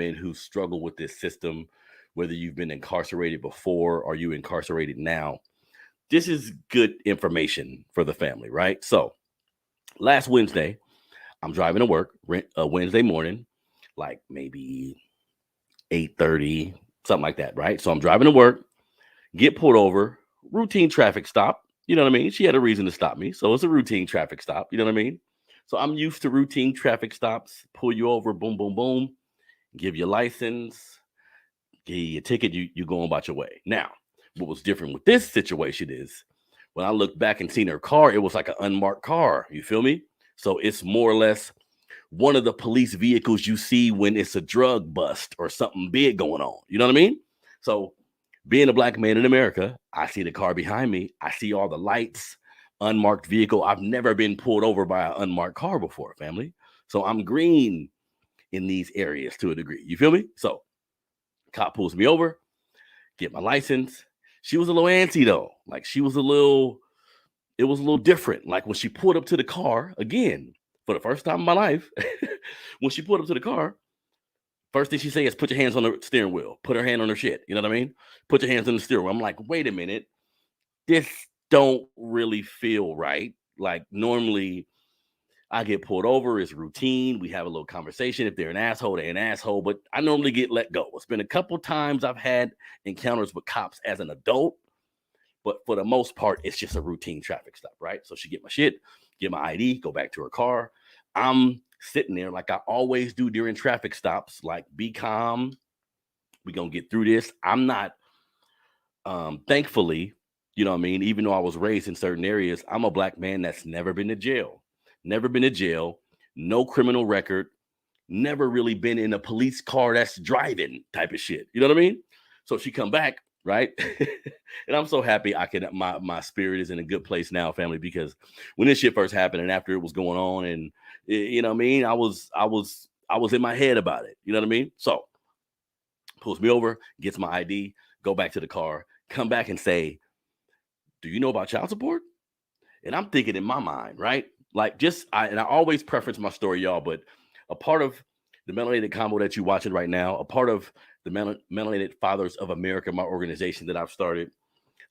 men who struggle with this system, whether you've been incarcerated before or you incarcerated now. This is good information for the family, right? So last Wednesday, I'm driving to work Wednesday morning, like maybe 8:30, something like that, right? So I'm driving to work, get pulled over, routine traffic stop. You know what I mean? She had a reason to stop me. So it's a routine traffic stop. You know what I mean? So I'm used to routine traffic stops, pull you over, boom, boom, boom, give you a license, give you a ticket, you go on about your way. Now, what was different with this situation is when I looked back and seen her car, it was like an unmarked car. You feel me? So it's more or less one of the police vehicles you see when it's a drug bust or something big going on. You know what I mean? So being a black man in America, I see the car behind me. I see all the lights, unmarked vehicle. I've never been pulled over by an unmarked car before, family. So I'm green in these areas to a degree. You feel me? So cop pulls me over, get my license. She was a little antsy though. Like it was a little different. Like when she pulled up to the car, again, for the first time in my life, when she pulled up to the car, first thing she said is put your hands on the steering wheel. Put her hand on her shit. You know what I mean? Put your hands on the steering wheel. I'm like, wait a minute. This don't really feel right. Like normally I get pulled over. It's routine. We have a little conversation. If they're an asshole, they're an asshole. But I normally get let go. It's been a couple times I've had encounters with cops as an adult. But for the most part, it's just a routine traffic stop, right? So she get my shit, get my ID, go back to her car. I'm sitting there like I always do during traffic stops, like be calm. We're going to get through this. I'm not, thankfully, you know what I mean? Even though I was raised in certain areas, I'm a black man that's never been to jail. Never been to jail, no criminal record, never really been in a police car that's driving type of shit. You know what I mean? So she come back, right? And I'm so happy my spirit is in a good place now, family, because when this shit first happened and after it was going on and you know what I mean, I was in my head about it. You know what I mean? So pulls me over, gets my ID, go back to the car, come back and say, do you know about child support? And I'm thinking in my mind, right? Like I always preference my story, y'all, but a part of the Melanated Convo that you're watching right now, a part of the Melanated Fathers of America, my organization that I've started,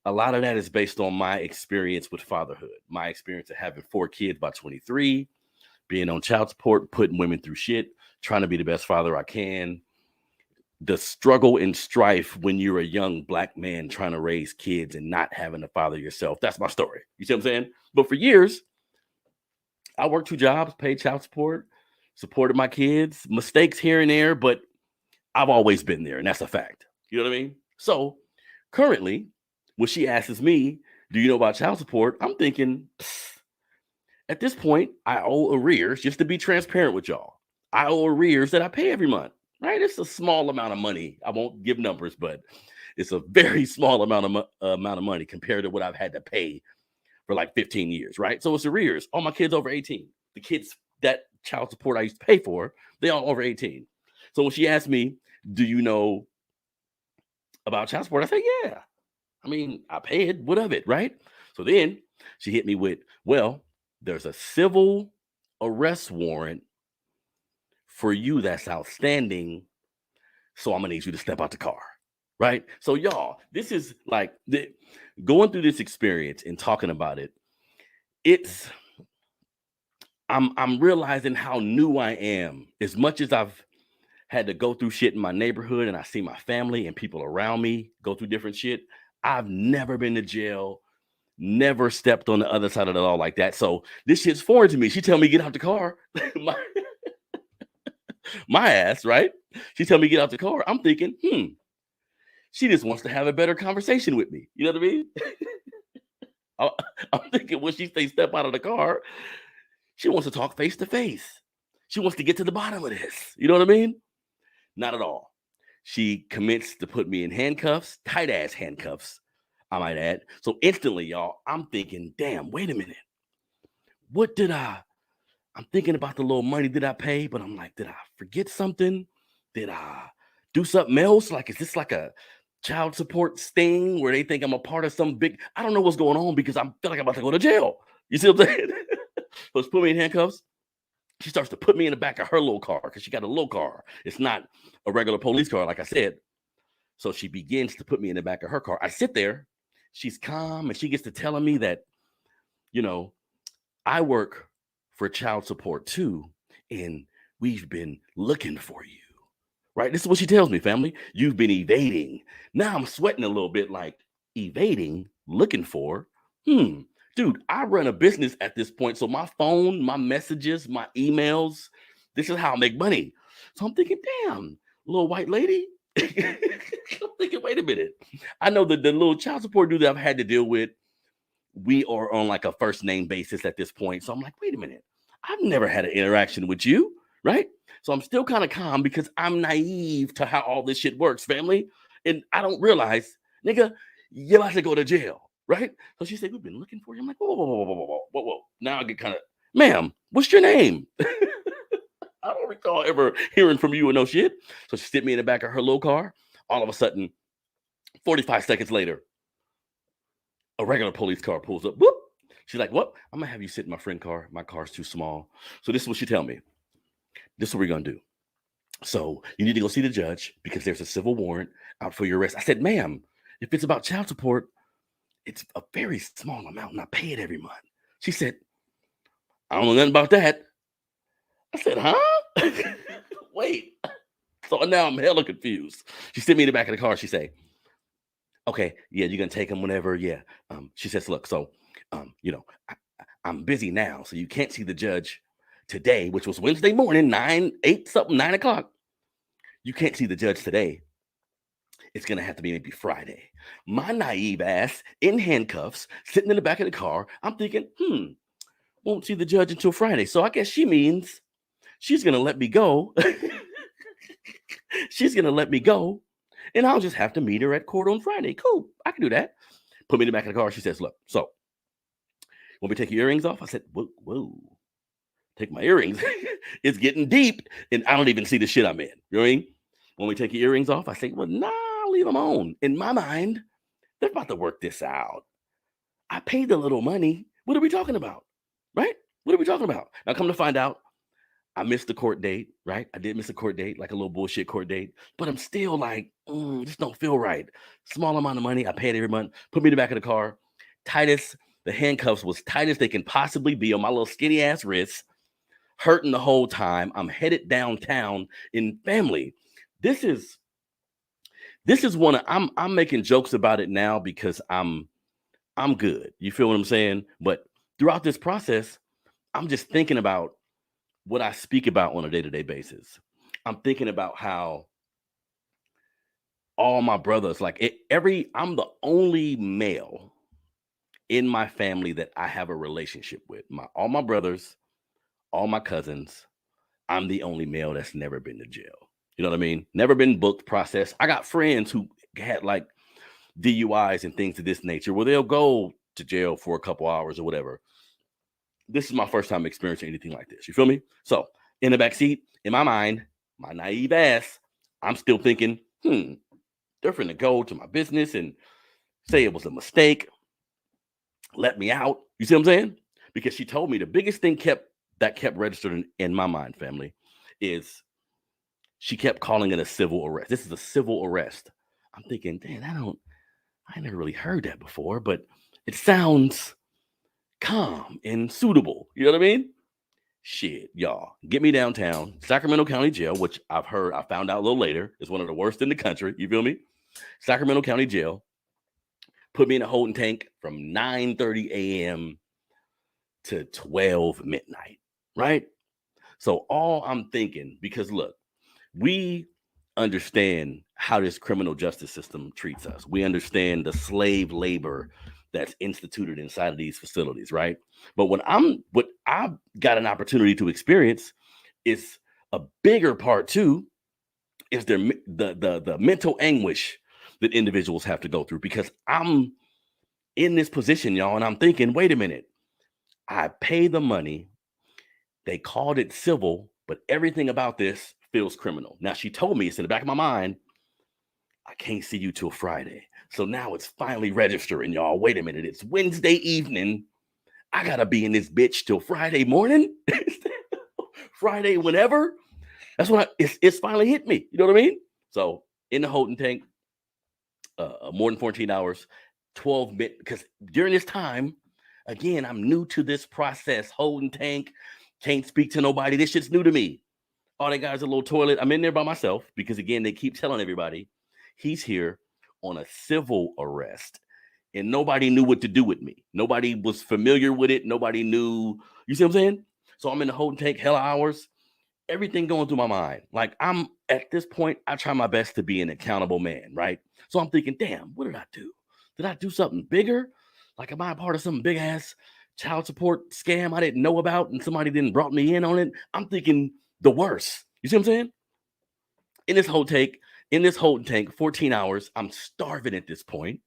a lot of that is based on my experience with fatherhood, my experience of having 4 kids by 23, being on child support, putting women through shit, trying to be the best father I can, the struggle and strife when you're a young black man trying to raise kids and not having a father yourself. That's my story. You see what I'm saying? But for years, I worked 2 jobs, paid child support, supported my kids, mistakes here and there, but I've always been there, and that's a fact. You know what I mean? So currently, when she asks me, do you know about child support? I'm thinking, at this point, I owe arrears, just to be transparent with y'all. I owe arrears that I pay every month, right? It's a small amount of money. I won't give numbers, but it's a very small amount of money compared to what I've had to pay for like 15 years, right? So it's arrears. All my kids over 18. The kids that child support I used to pay for, they all over 18. So when she asked me, do you know about child support? I said, yeah. I mean, I paid, what of it, right? So then she hit me with, well, there's a civil arrest warrant for you that's outstanding. So I'm gonna need you to step out the car. Right. So y'all, this is like going through this experience and talking about it. I'm realizing how new I am. As much as I've had to go through shit in my neighborhood and I see my family and people around me go through different shit, I've never been to jail, never stepped on the other side of the law like that. So this shit's foreign to me. She tell me get out the car. my ass, right? She tell me get out the car. I'm thinking, she just wants to have a better conversation with me. You know what I mean? I'm thinking when she says step out of the car, she wants to talk face to face. She wants to get to the bottom of this. You know what I mean? Not at all. She commits to put me in handcuffs, tight ass handcuffs, I might add. So instantly, y'all, I'm thinking, damn, wait a minute. I'm thinking about the little money did I pay, but I'm like, did I forget something? Did I do something else? Like, is this like a child support sting where they think I'm a part of some big, I don't know what's going on because I feel like I'm about to go to jail. You see what I'm saying? Let's put me in handcuffs. She starts to put me in the back of her little car because she got a little car. It's not a regular police car, like I said. So she begins to put me in the back of her car. I sit there. She's calm, and she gets to telling me that, I work for child support too, and we've been looking for you. Right? This is what she tells me, family. You've been evading. Now I'm sweating a little bit, like, evading, looking for. Dude, I run a business at this point. So my phone, my messages, my emails, this is how I make money. So I'm thinking, damn, little white lady. I'm thinking, wait a minute. I know that the little child support dude that I've had to deal with, we are on like a first name basis at this point. So I'm like, wait a minute. I've never had an interaction with you, right? So I'm still kind of calm because I'm naive to how all this shit works, family. And I don't realize, nigga, you're about to go to jail, right? So she said, we've been looking for you. I'm like, whoa. Now I get kind of, ma'am, what's your name? I don't recall ever hearing from you or no shit. So she sit me in the back of her little car. All of a sudden, 45 seconds later, a regular police car pulls up. Whoop. She's like, what? I'm going to have you sit in my friend car. My car's too small. So this is what she tell me. This is what we're going to do. So you need to go see the judge because there's a civil warrant out for your arrest. I said, ma'am, if it's about child support, it's a very small amount and I pay it every month. She said, I don't know nothing about that. I said, huh? Wait. So now I'm hella confused. She sent me in the back of the car. She said, okay, yeah, you're going to take them whenever. Yeah. She says, look, so, I'm busy now. So you can't see the judge today, which was Wednesday morning, 9 o'clock. You can't see the judge today. It's going to have to be maybe Friday. My naive ass in handcuffs, sitting in the back of the car. I'm thinking, won't see the judge until Friday. So I guess she means she's going to let me go. She's going to let me go. And I'll just have to meet her at court on Friday. Cool. I can do that. Put me in the back of the car. She says, look, so when we take your earrings off, I said, whoa. Take my earrings. It's getting deep. And I don't even see the shit I'm in. You know what I mean? When we take your earrings off, I say, well, nah, leave them on. In my mind, they're about to work this out. I paid a little money. What are we talking about? Right? What are we talking about? Now, come to find out, I missed the court date, right? I did miss a court date, like a little bullshit court date. But I'm still like, this don't feel right. Small amount of money. I paid every month. Put me in the back of the car. Tightest, the handcuffs was tight as they can possibly be on my little skinny ass wrists. Hurting the whole time. I'm headed downtown in family. This is one of, I'm making jokes about it now because I'm good. You feel what I'm saying? But throughout this process, I'm just thinking about what I speak about on a day-to-day basis. I'm thinking about how all my brothers, I'm the only male in my family that I have a relationship with. All my brothers, all my cousins, I'm the only male that's never been to jail. You know what I mean? Never been booked, processed. I got friends who had like DUIs and things of this nature where they'll go to jail for a couple hours or whatever. This is my first time experiencing anything like this. You feel me? So in the backseat, in my mind, my naive ass, I'm still thinking, they're finna go to my business and say it was a mistake. Let me out. You see what I'm saying? Because she told me the biggest thing kept registered in my mind, family, is she kept calling it a civil arrest. This is a civil arrest. I'm thinking, damn, I never really heard that before, but it sounds calm and suitable. You know what I mean? Shit, y'all. Get me downtown, Sacramento County Jail, which I found out a little later, is one of the worst in the country. You feel me? Sacramento County Jail. Put me in a holding tank from 9:30 a.m. to 12 midnight, right? So all I'm thinking, because look, we understand how this criminal justice system treats us. We understand the slave labor that's instituted inside of these facilities, right? But what I've got an opportunity to experience is a bigger part too, is the mental anguish that individuals have to go through, because I'm in this position, y'all, and I'm thinking, wait a minute, I pay the money. They called it civil, but everything about this feels criminal. Now, she told me, it's in the back of my mind, I can't see you till Friday. So now it's finally registering, y'all. Wait a minute. It's Wednesday evening. I got to be in this bitch till Friday morning. Friday, whenever. That's when it's finally hit me. You know what I mean? So in the holding tank, more than 14 hours, 12 minutes. Because during this time, again, I'm new to this process. Holding tank, can't speak to nobody. This shit's new to me. All they got is a little toilet. I'm in there by myself because, again, they keep telling everybody he's here on a civil arrest. And nobody knew what to do with me. Nobody was familiar with it. Nobody knew. You see what I'm saying? So I'm in the holding tank, hella hours. Everything going through my mind. Like, I'm at this point, I try my best to be an accountable man, right? So I'm thinking, damn, what did I do? Did I do something bigger? Like, am I a part of some big ass child support scam I didn't know about and somebody didn't brought me in on it? I'm thinking the worst. You see what I'm saying? In this holding tank, 14 hours, I'm starving at this point,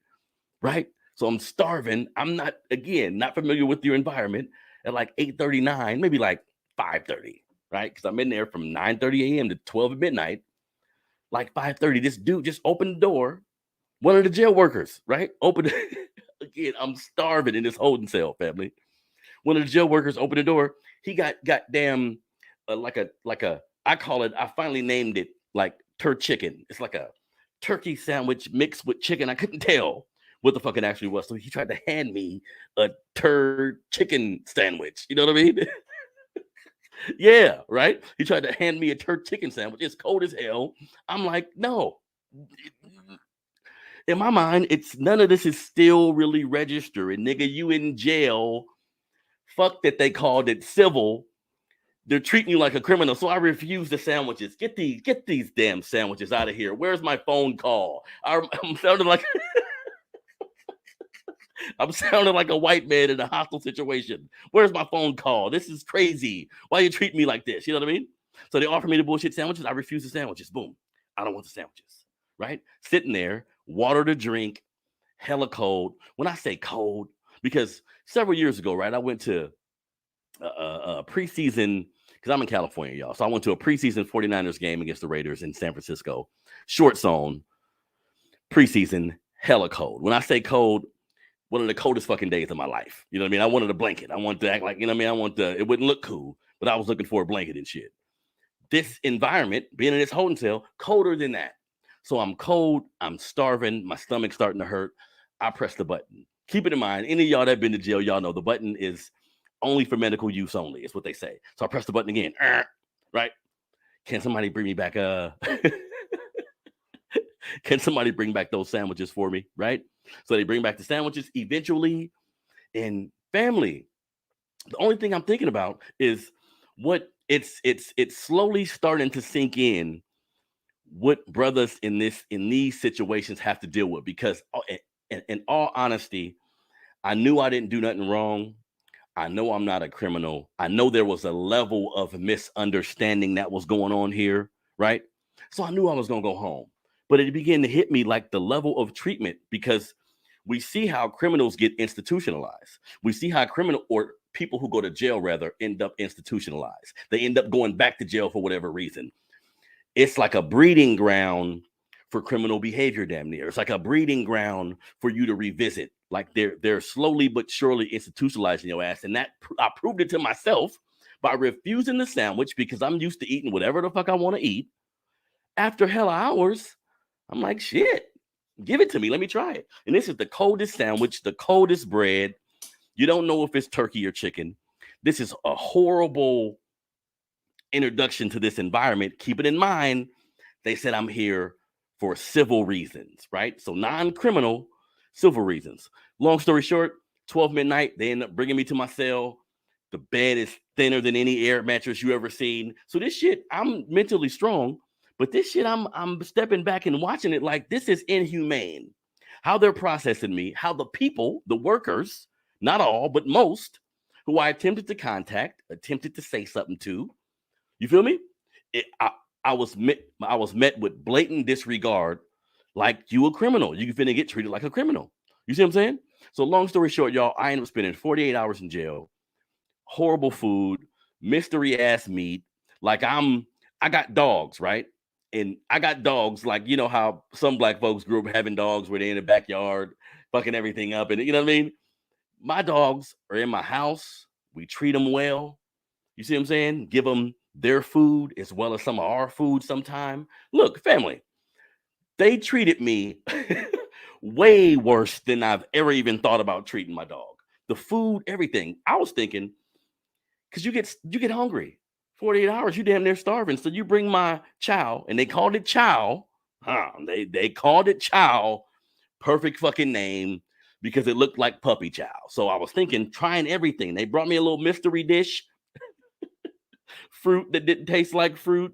right? So I'm starving. I'm not familiar with your environment at like 8:39, maybe like 5:30, right? Because I'm in there from 9:30 a.m. to 12 midnight. Like 5:30, this dude just opened the door. One of the jail workers, right? Again, I'm starving in this holding cell, family. One of the jail workers opened the door. He got goddamn like a I call it. I finally named it like turd chicken. It's like a turkey sandwich mixed with chicken. I couldn't tell what the fuck it actually was. So he tried to hand me a turd chicken sandwich. You know what I mean? Yeah, right. He tried to hand me a turd chicken sandwich. It's cold as hell. I'm like, no. In my mind, it's none of this is still really registering. Nigga, you in jail. Fuck that they called it civil. They're treating you like a criminal. So I refuse the sandwiches. Get these damn sandwiches out of here. Where's my phone call? I'm sounding like I'm sounding like a white man in a hostile situation. Where's my phone call? This is crazy. Why you treat me like this? You know what I mean? So they offer me the bullshit sandwiches. I refuse the sandwiches. Boom. I don't want the sandwiches. Right? Sitting there, water to drink, hella cold. When I say cold, because several years ago, right, I went to a preseason, because I'm in California, y'all. So I went to a preseason 49ers game against the Raiders in San Francisco. Short zone, preseason, hella cold. When I say cold, one of the coldest fucking days of my life. You know what I mean? I wanted a blanket. I wanted to act like, you know what I mean? It wouldn't look cool, but I was looking for a blanket and shit. This environment, being in this holding cell, colder than that. So I'm cold, I'm starving, my stomach's starting to hurt. I press the button. Keep it in mind, any of y'all that have been to jail, y'all know the button is only for medical use only, is what they say. So I press the button again, right? Can somebody bring me back can somebody bring back those sandwiches for me, right? So they bring back the sandwiches eventually. In family, the only thing I'm thinking about is what it's slowly starting to sink in what brothers in these situations have to deal with, because in all honesty, I knew I didn't do nothing wrong. I know I'm not a criminal. I know there was a level of misunderstanding that was going on here, right? So I knew I was going to go home. But it began to hit me like the level of treatment, because we see how criminals get institutionalized. We see how people who go to jail rather end up institutionalized. They end up going back to jail for whatever reason. It's like a breeding ground for criminal behavior, damn near. It's like a breeding ground for you to revisit. Like they're slowly but surely institutionalizing your ass. And that I proved it to myself by refusing the sandwich, because I'm used to eating whatever the fuck I want to eat. After hella hours, I'm like, shit, give it to me. Let me try it. And this is the coldest sandwich, the coldest bread. You don't know if it's turkey or chicken. This is a horrible introduction to this environment. Keep it in mind, they said I'm here for civil reasons, right? So non-criminal, civil reasons. Long story short, 12 midnight, they end up bringing me to my cell. The bed is thinner than any air mattress you ever seen. So this shit, I'm mentally strong, but this shit, I'm stepping back and watching it like this is inhumane. How they're processing me, how the people, the workers, not all, but most, who I attempted to contact, attempted to say something to, you feel me? I was met with blatant disregard, like you a criminal. You finna get treated like a criminal. You see what I'm saying? So long story short, y'all, I ended up spending 48 hours in jail. Horrible food, mystery ass meat. Like I got dogs, right? And I got dogs, like, you know how some black folks grew up having dogs where they're in the backyard, fucking everything up. And you know what I mean? My dogs are in my house. We treat them well. You see what I'm saying? Give them their food as well as some of our food sometime. Look, family, they treated me way worse than I've ever even thought about treating my dog. The food, everything. I was thinking, because you get hungry. 48 hours, you damn near starving. So you bring my chow, and they called it chow. They called it chow. Perfect fucking name, because it looked like puppy chow. So I was thinking, trying everything. They brought me a little mystery dish, fruit that didn't taste like fruit,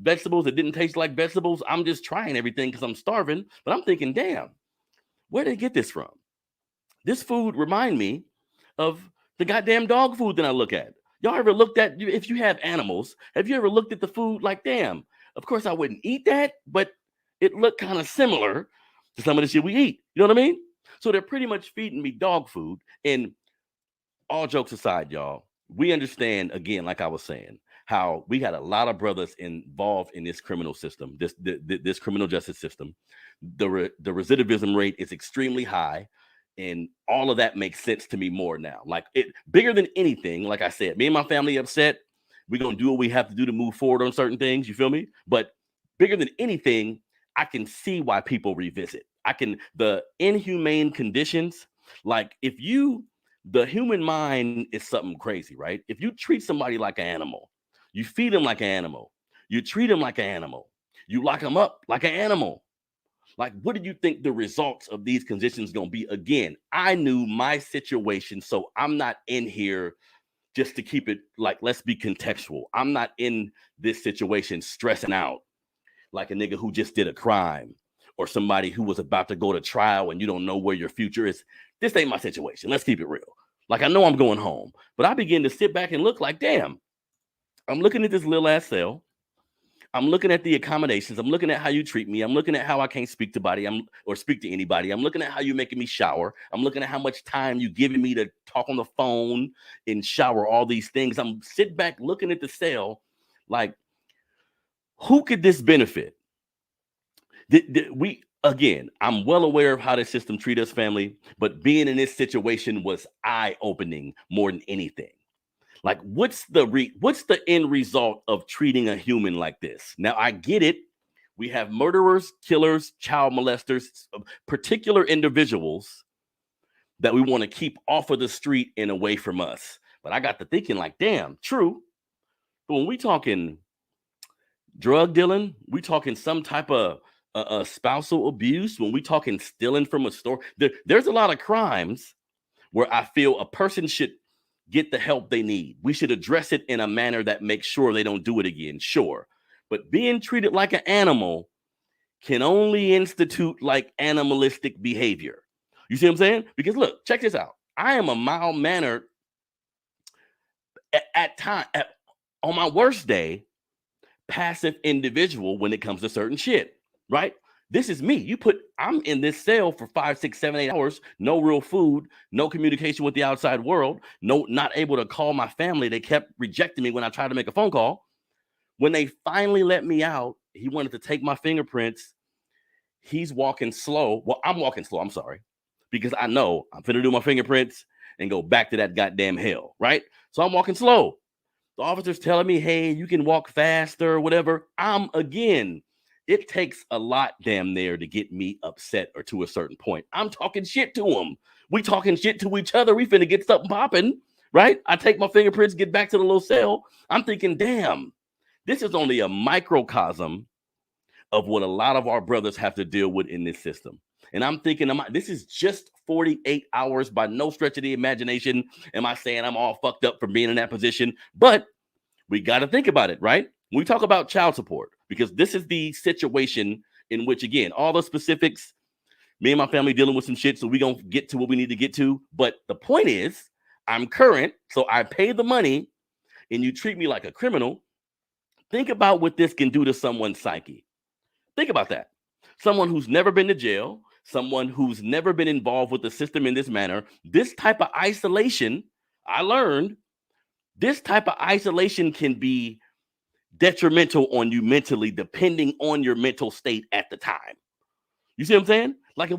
vegetables that didn't taste like vegetables. I'm just trying everything because I'm starving. But I'm thinking, damn, where did they get this from? This food remind me of the goddamn dog food that I look at. Y'all ever looked at, if you have animals, have you ever looked at the food like, damn, of course I wouldn't eat that, but it looked kind of similar to some of the shit we eat. You know what I mean? So they're pretty much feeding me dog food. And all jokes aside, y'all, we understand, again, like I was saying, how we had a lot of brothers involved in this criminal system, this criminal justice system. The recidivism rate is extremely high. And all of that makes sense to me more now. Like, it bigger than anything. Like I said, me and my family upset. We're going to do what we have to do to move forward on certain things. You feel me? But bigger than anything, I can see why people revisit. The inhumane conditions. Like, the human mind is something crazy, right? If you treat somebody like an animal, you feed them like an animal, you treat them like an animal, you lock them up like an animal. Like, what do you think the results of these conditions going to be? Again, I knew my situation, so I'm not in here just to keep it like, let's be contextual. I'm not in this situation stressing out like a nigga who just did a crime or somebody who was about to go to trial and you don't know where your future is. This ain't my situation. Let's keep it real. Like, I know I'm going home, but I begin to sit back and look like, damn, I'm looking at this little ass cell. I'm looking at the accommodations. I'm looking at how you treat me. I'm looking at how I can't speak or speak to anybody. I'm looking at how you're making me shower. I'm looking at how much time you giving me to talk on the phone and shower, all these things. I'm sitting back looking at the cell like, who could this benefit? Again, I'm well aware of how the system treats us, family, but being in this situation was eye-opening more than anything. Like, what's the end result of treating a human like this? Now, I get it. We have murderers, killers, child molesters, particular individuals that we want to keep off of the street and away from us. But I got to thinking like, damn, true. But when we talking drug dealing, we talking some type of spousal abuse, when we talking stealing from a store, there's a lot of crimes where I feel a person should get the help they need. We should address it in a manner that makes sure they don't do it again, sure. But being treated like an animal can only institute like animalistic behavior. You see what I'm saying? Because look, check this out. I am a mild-mannered, on my worst day, passive individual when it comes to certain shit, right? This is me. I'm in this cell for 5, 6, 7, 8 hours, no real food, no communication with the outside world, not able to call my family. They kept rejecting me when I tried to make a phone call. When they finally let me out, he wanted to take my fingerprints. He's walking slow. Well, I'm walking slow. I'm sorry. Because I know I'm finna do my fingerprints and go back to that goddamn hell, right? So I'm walking slow. The officer's telling me, hey, you can walk faster or whatever. It takes a lot damn near to get me upset or to a certain point. I'm talking shit to them. We talking shit to each other. We finna get something popping, right? I take my fingerprints, get back to the little cell. I'm thinking, damn, this is only a microcosm of what a lot of our brothers have to deal with in this system. And I'm thinking, this is just 48 hours by no stretch of the imagination. Am I saying I'm all fucked up for being in that position? But we got to think about it, right? When we talk about child support, because this is the situation in which, again, all the specifics, me and my family dealing with some shit, so we're going to get to what we need to get to. But the point is, I'm current, so I pay the money, and you treat me like a criminal. Think about what this can do to someone's psyche. Think about that. Someone who's never been to jail, someone who's never been involved with the system in this manner, this type of isolation, I learned, this type of isolation can be detrimental on you mentally, depending on your mental state at the time. You see what I'm saying? Like, if